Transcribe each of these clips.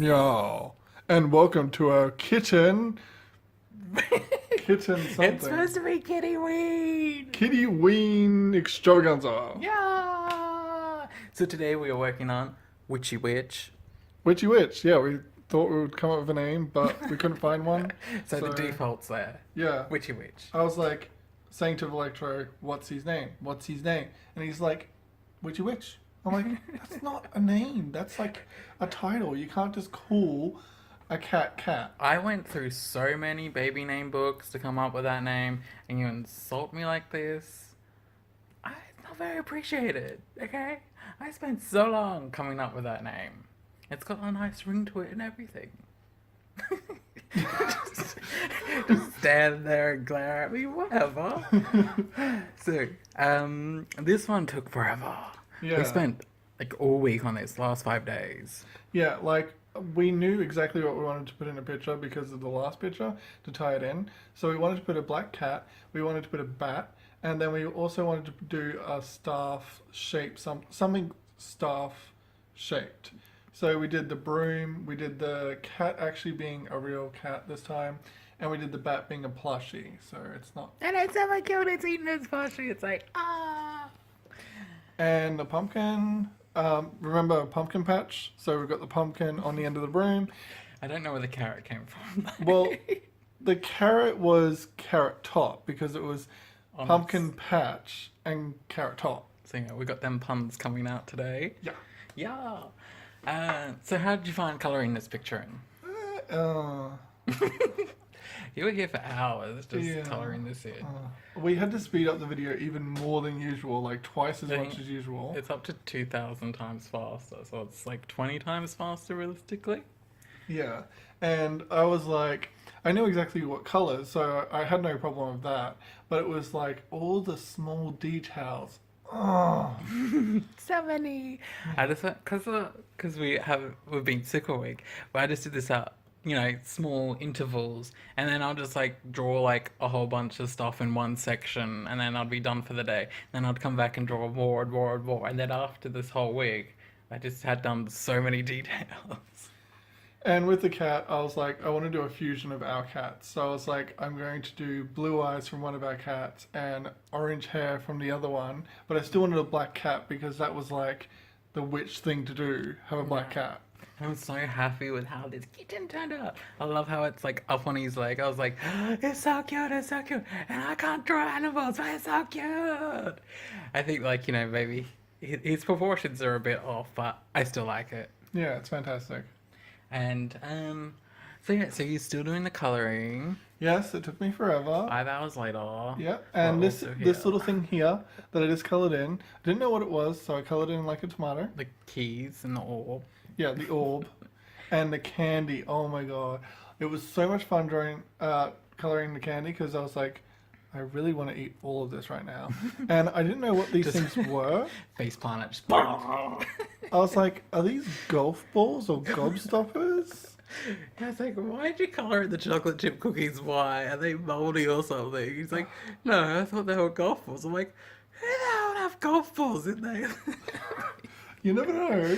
Yo, and welcome to our kitten something. It's supposed to be KITTYWEEN! KITTYWEEN extravaganza. Yeah! So today we are working on Witchy Witch. Witchy Witch. Yeah, we thought we would come up with a name, but we couldn't find one. So the default's there. Yeah. Witchy Witch. I was like saying to Electro, "What's his name? What's his name?" And he's like, "Witchy Witch." I'm like, "That's not a name. That's like a title. You can't just call a cat." I went through so many baby name books to come up with that name, and you insult me like this. It's not very appreciated, okay? I spent so long coming up with that name. It's got a nice ring to it and everything. just stand there and glare at me, whatever. So, this one took forever. Yeah. We spent like all week on this, last 5 days. Yeah, like we knew exactly what we wanted to put in a picture because of the last picture to tie it in. So we wanted to put a black cat, we wanted to put a bat, and then we also wanted to do a staff shape, something staff shaped. So we did the broom, we did the cat actually being a real cat this time, and we did the bat being a plushie. So it's not. And it's so cute, it's eating its plushie, it's like, ah. And the pumpkin, remember pumpkin patch? So we've got the pumpkin on the end of the broom. I don't know where the carrot came from. Well, the carrot was carrot top because it was pumpkin patch and carrot top. So yeah, we got them puns coming out today. Yeah. Yeah. So how did you find colouring this picture in? You were here for hours just colouring this in. We had to speed up the video even more than usual, like twice as much as usual. It's up to 2,000 times faster, so it's like 20 times faster realistically. Yeah, and I was like, I knew exactly what colours, so I had no problem with that. But it was like all the small details. Oh, so many. I just because we've been sick all week, but I just did this out. Small intervals, and then I'll just like draw like a whole bunch of stuff in one section, and then I'd be done for the day. Then I'd come back and draw more, and then after this whole week, I just had done so many details. And with the cat, I was like, I want to do a fusion of our cats. So I was like, I'm going to do blue eyes from one of our cats and orange hair from the other one, but I still wanted a black cat because that was like the witch thing to do, have a black cat. I'm so happy with how this kitten turned out. I love how it's like up on his leg. I was like, it's so cute, and I can't draw animals, but it's so cute. I think maybe his proportions are a bit off, but I still like it. Yeah, it's fantastic. And so you're still doing the colouring. Yes, it took me forever. 5 hours later. Yeah, and this little thing here that I just coloured in, I didn't know what it was, so I coloured in like a tomato. The keys and the orb. Yeah, the orb and the candy. Oh my god, it was so much fun coloring the candy because I was like, I really want to eat all of this right now, and I didn't know what these things were. Face planet. Just I was like, are these golf balls or gobstoppers? I was like, why'd you colour in the chocolate chip cookies? Why? Are they mouldy or something? He's like, no, I thought they were golf balls. I'm like, who the hell would have golf balls in there? You never know.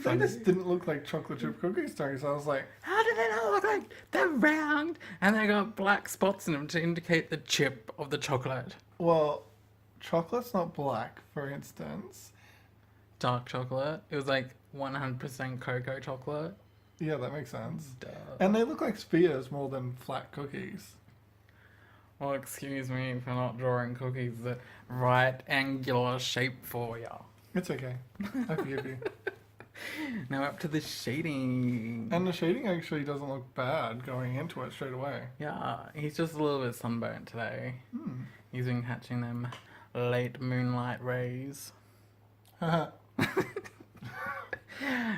They just didn't look like chocolate chip cookies to me, so I was like, how do they not look like they're round and they got black spots in them to indicate the chip of the chocolate? Well, chocolate's not black, for instance. Dark chocolate. It was like 100% cocoa chocolate. Yeah, that makes sense. Duh. And they look like spheres more than flat cookies. Well, excuse me for not drawing cookies the right angular shape for ya. It's okay. I forgive you. Now up to the shading. And the shading actually doesn't look bad going into it straight away. Yeah, he's just a little bit sunburnt today. He's been catching them late moonlight rays.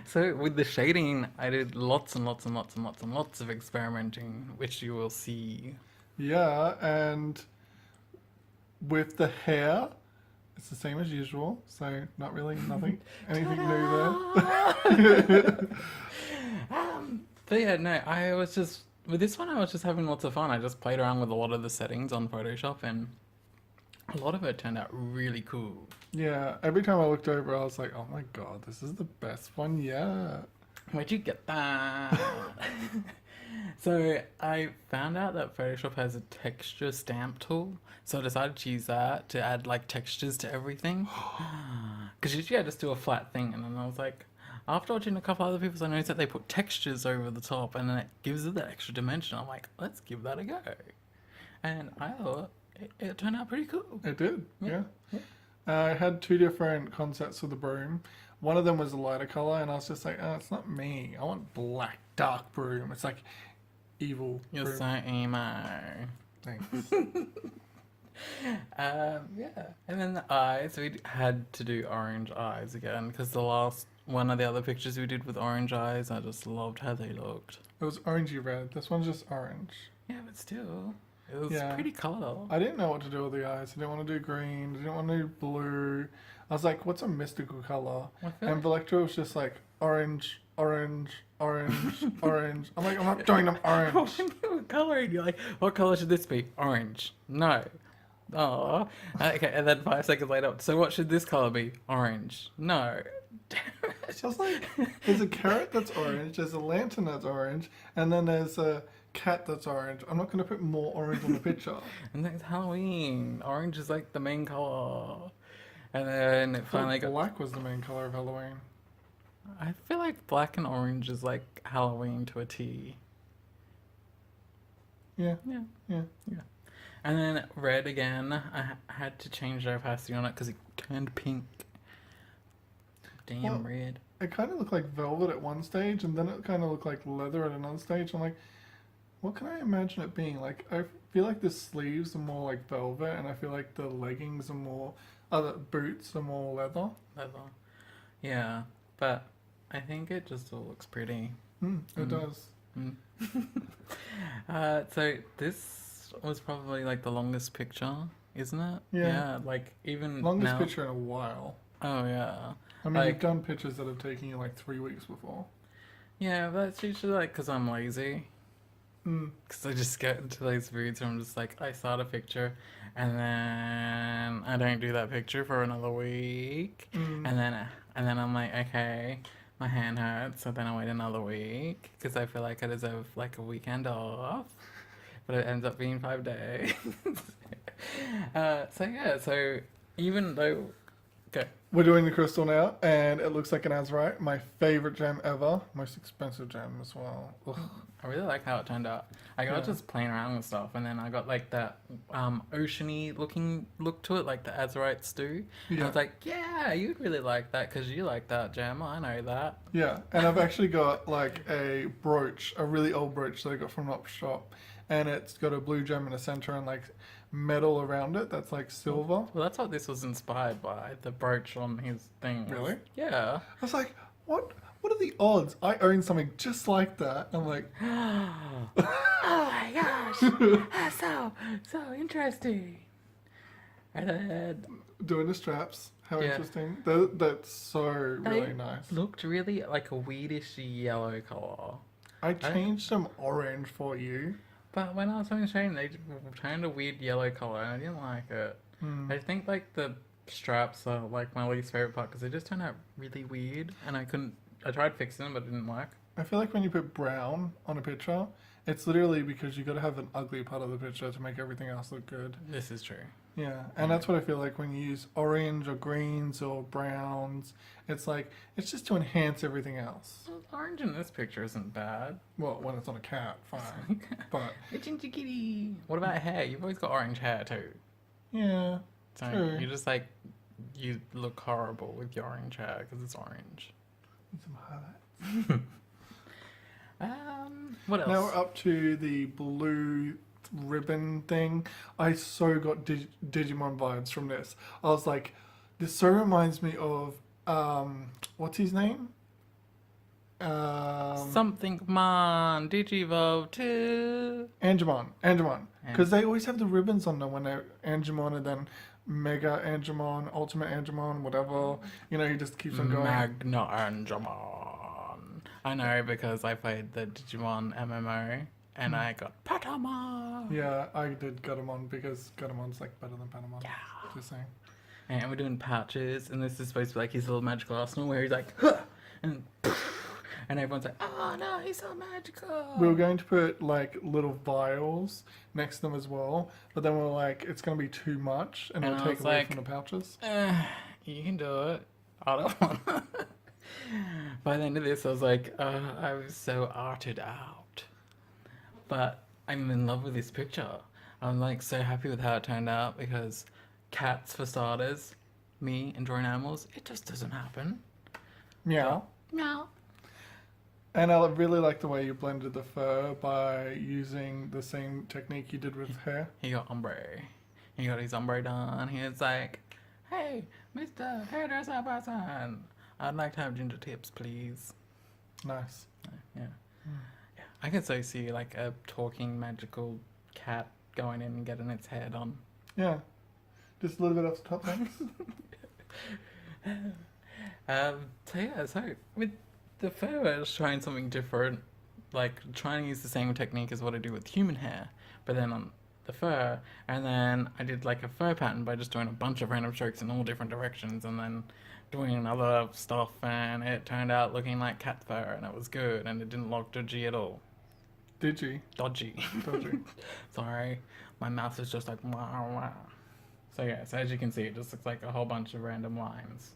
So with the shading, I did lots and lots of experimenting, which you will see. Yeah, and with the hair, it's the same as usual, so not really anything new there. But yeah, no, I was just, with this one I was just having lots of fun. I just played around with a lot of the settings on Photoshop and a lot of it turned out really cool. Yeah, every time I looked over, I was like, oh my god, this is the best one yet. Where'd you get that? So I found out that Photoshop has a texture stamp tool, so I decided to use that to add like textures to everything. Because usually I just do a flat thing, and then I was like, after watching a couple other people's, I noticed that they put textures over the top, and then it gives it that extra dimension. I'm like, let's give that a go, and I thought it turned out pretty cool. It did, yeah. Yeah. I had two different concepts for the broom. One of them was a lighter color, and I was just like, oh, it's not me. I want black, dark broom. It's like evil You're broom. so emo. Thanks. Yeah, and then the eyes, we had to do orange eyes again because the last one of the other pictures we did with orange eyes, I just loved how they looked. It was orangey red. This one's just orange. Yeah, but still, it was Yeah. pretty color. I didn't know what to do with the eyes. I didn't want to do green. I didn't want to do blue. I was like, what's a mystical color? I feel And Valectra was just like, orange, orange, orange, orange. I'm like, I'm not doing them orange. when you were coloring, you're like, what color should this be? Orange. No. Oh. Okay, and then 5 seconds later, so what should this color be? Orange. No. I was like, there's a carrot that's orange, there's a lantern that's orange, and then there's a cat that's orange. I'm not going to put more orange on the picture. And then it's Halloween. Orange is like the main color. And then it finally got. Black was the main color of Halloween. I feel like black and orange is like Halloween to a T. Yeah, Yeah. yeah. And then red again. I had to change the opacity on it because it turned pink. Damn, Well, red. It kind of looked like velvet at one stage, and then it kind of looked like leather at another stage. I'm like, what can I imagine it being? Like, I feel like the sleeves are more like velvet, and I feel like the leggings are more, other boots are more leather. Leather. Yeah, but I think it just all looks pretty. It does. Mm. So this was probably like the longest picture, isn't it? Yeah. like even Longest now. picture in a while. Oh yeah. I mean, Like- you've done pictures that have taken you like 3 weeks before. Yeah, but it's usually like because I'm lazy. Because I just get into those moods where I'm just like, I start a picture and then I don't do that picture for another week. And then I'm like, okay, my hand hurts. So then I wait another week because I feel like I deserve like a weekend off. But it ends up being 5 days. So even though. Okay. We're doing the crystal now, and it looks like an azurite. My favorite gem ever. Most expensive gem as well. Ugh. I really like how it turned out. I got just playing around with stuff, and then I got like that oceany looking look to it, like the azurites do. And I Yeah. was like, yeah, you'd really like that because you like that gem. I know that. Yeah, and I've actually got like a brooch, a really old brooch that I got from an op shop, and it's got a blue gem in the center and like metal around it that's like silver. Well, that's what this was inspired by. The brooch on his thing. Really? Yeah. I was like, what? What are the odds? I own something just like that. I'm like, Oh my gosh, that's so interesting. And then doing the straps. How Yeah. interesting. That's so really they nice. looked really like a weirdish yellow color. I changed some orange for you. But when I was having shame, they turned a weird yellow color, and I didn't like it. I think like the straps are like my least favorite part because they just turned out really weird, and I couldn't. I tried fixing them, but it didn't work. I feel like when you put brown on a picture, it's literally because you got to have an ugly part of the picture to make everything else look good. This is true. Yeah, and that's what I feel like when you use orange or greens or browns. It's like, it's just to enhance everything else. Well, orange in this picture isn't bad. Well, when it's on a cat, fine. But, It's ginger kitty. What about hair? You've always got orange hair too. yeah. So True. you just like you look horrible with your orange hair because it's orange. Some highlights. What else? Now we're up to the blue ribbon thing. I so got Digimon vibes from this. I was like, this so reminds me of, what's his name? Something man, Digivolve too. Angemon. Because they always have the ribbons on them when they're Angemon and then Mega Angemon, Ultimate Angemon, whatever. You know, he just keeps on going. Magna Angemon. I know because I played the Digimon MMO and I got Patama. Yeah, I did Gatomon because Gatomon's like better than Panama. Yeah. Just saying. And we're doing pouches, and this is supposed to be like his little magical arsenal where he's like, huh! And and everyone's like, oh no, he's so magical. We were going to put like little vials next to them as well, but then we were like, it's going to be too much and And it'll I take was away like, from the pouches. You can do it. I don't want to. By the end of this, I was like, I was so arted out. But I'm in love with this picture. I'm like so happy with how it turned out because cats, for starters, me and drawing animals, it just doesn't happen. Meow. Meow. And I really like the way you blended the fur by using the same technique you did with hair. He got ombre. He got his ombre done. He was like, hey, Mr. Hairdresser person, I'd like to have ginger tips, please. Nice. Yeah. Yeah. I could so see like a talking magical cat going in and getting its hair done. Yeah. Just a little bit off the top, thanks. So with the fur, I was trying something different, like trying to use the same technique as what I do with human hair, but then on the fur, and then I did like a fur pattern by just doing a bunch of random strokes in all different directions, and then doing other stuff, and it turned out looking like cat fur, and it was good, and it didn't look dodgy at all. Dodgy. Dodgy. Sorry, my mouth is just like wah, wah. So yeah, so as you can see, it just looks like a whole bunch of random lines.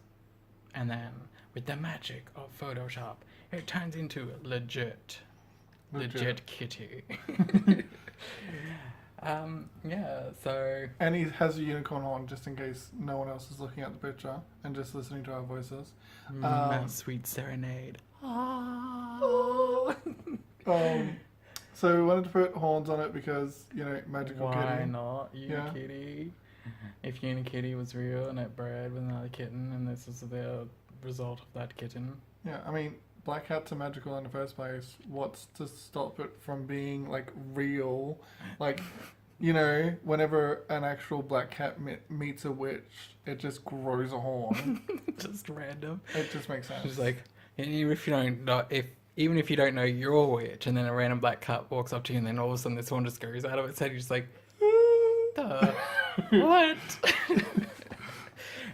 And then, with the magic of Photoshop, it turns into legit kitty. Yeah, so... And he has a unicorn horn just in case no one else is looking at the picture and just listening to our voices. That sweet serenade. So we wanted to put horns on it because, you know, magical kitty. Why not? Unikitty. If Unikitty was real and it bred with another kitten and this is the result of that kitten. Yeah, I mean, black cats are magical in the first place. What's to stop it from being, like, real? Like, you know, whenever an actual black cat meets a witch, it just grows a horn. Just random. It just makes sense. It's like, even if you don't know, even if you don't know you're a witch and then a random black cat walks up to you and then all of a sudden this horn just goes out of its head, you're just like, duh. What?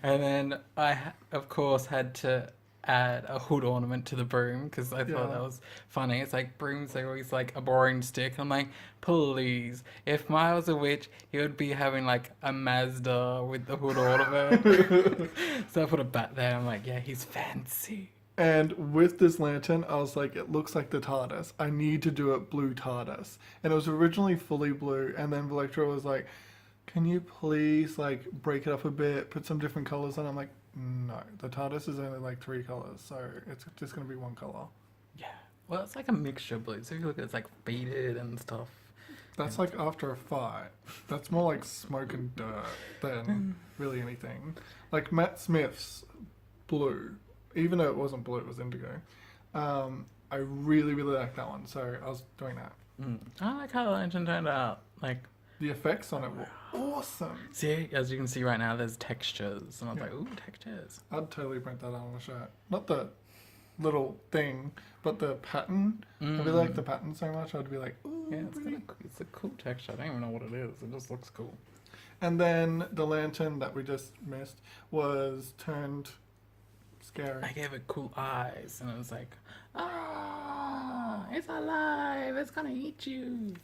And then I, of course, had to add a hood ornament to the broom because I thought that was funny. It's like brooms are always like a boring stick. I'm like, please, if Maya was a witch, he would be having like a Mazda with the hood ornament. So I put a bat there. I'm like, yeah, he's fancy. And with this lantern, I was like, it looks like the TARDIS. I need to do it blue TARDIS. And it was originally fully blue, and then Electra was like, can you please, like, break it up a bit, put some different colors on? I'm like, no, the TARDIS is only, like, 3 colors, so it's just going to be 1 color. Yeah. Well, it's like a mixture of blue. So if you look at it, it's, like, faded and stuff. That's, like, after a fight. That's more like smoke and dirt than really anything. Like, Matt Smith's blue, even though it wasn't blue, it was indigo. I really, really like that one, so I was doing that. I like how the lantern turned out. Like, the effects on it were awesome. See, as you can see right now, there's textures. And I was like, ooh, textures. I'd totally print that on a shirt. Not the little thing, but the pattern. I really like the pattern so much, I'd be like, ooh. Yeah, it's a cool texture. I don't even know what it is. It just looks cool. And then the lantern that we just missed was turned scary. I gave it cool eyes. And it was like, it's alive. It's going to eat you.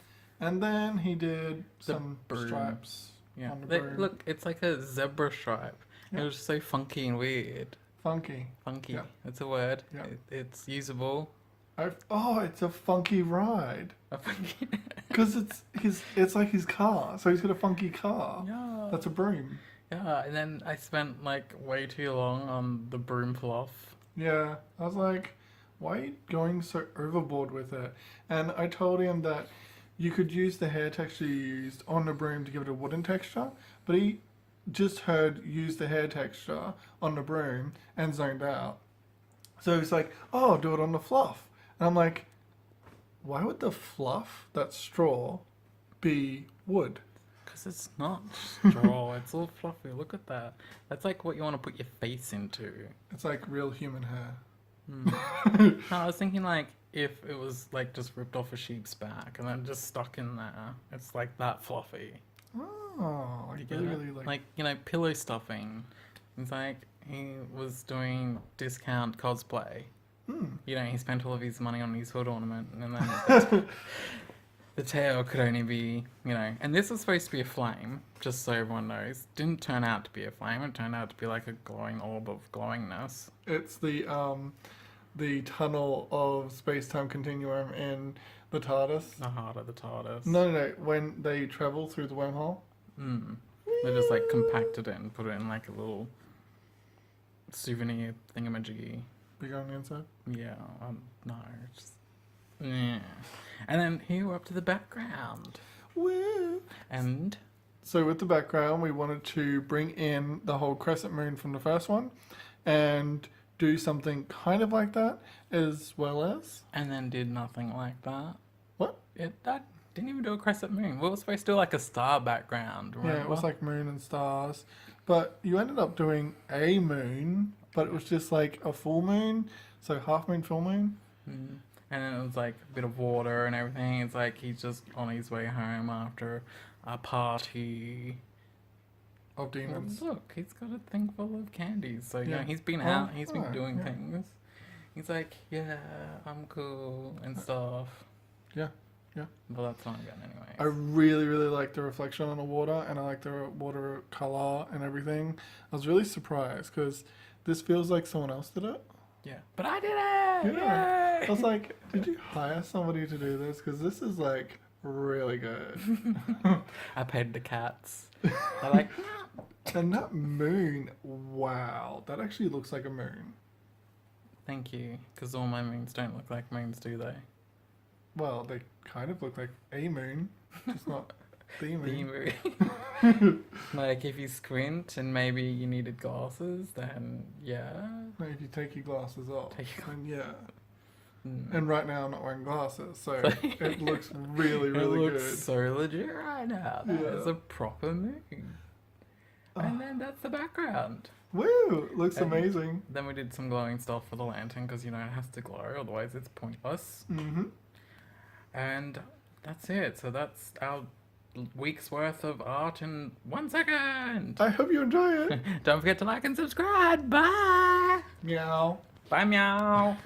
And then he did some stripes on the broom. Look, it's like a zebra stripe. It was so funky and weird. Funky. Funky. That's a word. Yeah. It's usable. It's a funky ride. A funky... Because it's like his car. So he's got a funky car. Yeah. That's a broom. Yeah, and then I spent like way too long on the broom fluff. Yeah. I was like, why are you going so overboard with it? And I told him that you could use the hair texture you used on the broom to give it a wooden texture, but he just heard use the hair texture on the broom and zoned out. So he's like, oh, do it on the fluff. And I'm like, why would the fluff, that straw, be wood? Because it's not straw, it's all fluffy. Look at that. That's like what you want to put your face into. It's like real human hair. No, I was thinking like, if it was like just ripped off a sheep's back and then just stuck in there, it's like that fluffy. Oh. Oh, I You get really, it? really Like, you know, pillow stuffing. It's like he was doing discount cosplay. You know, he spent all of his money on his hood ornament, and then the tail could only be, you know, and this was supposed to be a flame, just so everyone knows. Didn't turn out to be a flame. It turned out to be like a glowing orb of glowingness. It's the tunnel of space-time continuum in the TARDIS. The heart of the TARDIS. No. When they travel through the wormhole. They just like compacted it and put it in like a little souvenir thingamajiggy. Big on the inside. Yeah, no, just yeah. And then here we're up to the background. Woo! And So with the background, we wanted to bring in the whole crescent moon from the first one, and do something kind of like that, as well as then did nothing like that. what? That didn't even do a crescent moon. We were supposed to do like a star background, remember? Yeah, it was like moon and stars, but you ended up doing a moon, but it was just like a full moon, so half moon, full moon. And then it was like a bit of water and everything. It's like he's just on his way home after a party. Of demons. Well, look, he's got a thing full of candies. So, you know, Yeah. he's been Oh, out, he's been alright, doing yeah. things. He's like, yeah, I'm cool and stuff. Yeah. But that's not again anyway. I really, really like the reflection on the water, and I like the water color and everything. I was really surprised because this feels like someone else did it. Yeah. But I did it! Yeah. Yay! I was like, did you hire somebody to do this? Because this is like really good. I paid the cats. They're like, And that moon, wow, that actually looks like a moon. thank you. Because all my moons don't look like moons, do they? Well, they kind of look like a moon, just not the moon. The moon. Like, if you squint and maybe you needed glasses, then yeah. No, if you take your glasses off, Take your- then yeah. Mm. And right now I'm not wearing glasses, so it looks really, It really looks good. so legit right now. That is Yeah. a proper moon. And then that's the background. Woo! Looks And- amazing. Then we did some glowing stuff for the lantern because, you know, it has to glow, otherwise it's pointless. Mm-hmm. And that's it. So that's our week's worth of art in 1 second. I hope you enjoy it. Don't forget to like and subscribe. Bye. Meow. Bye, meow.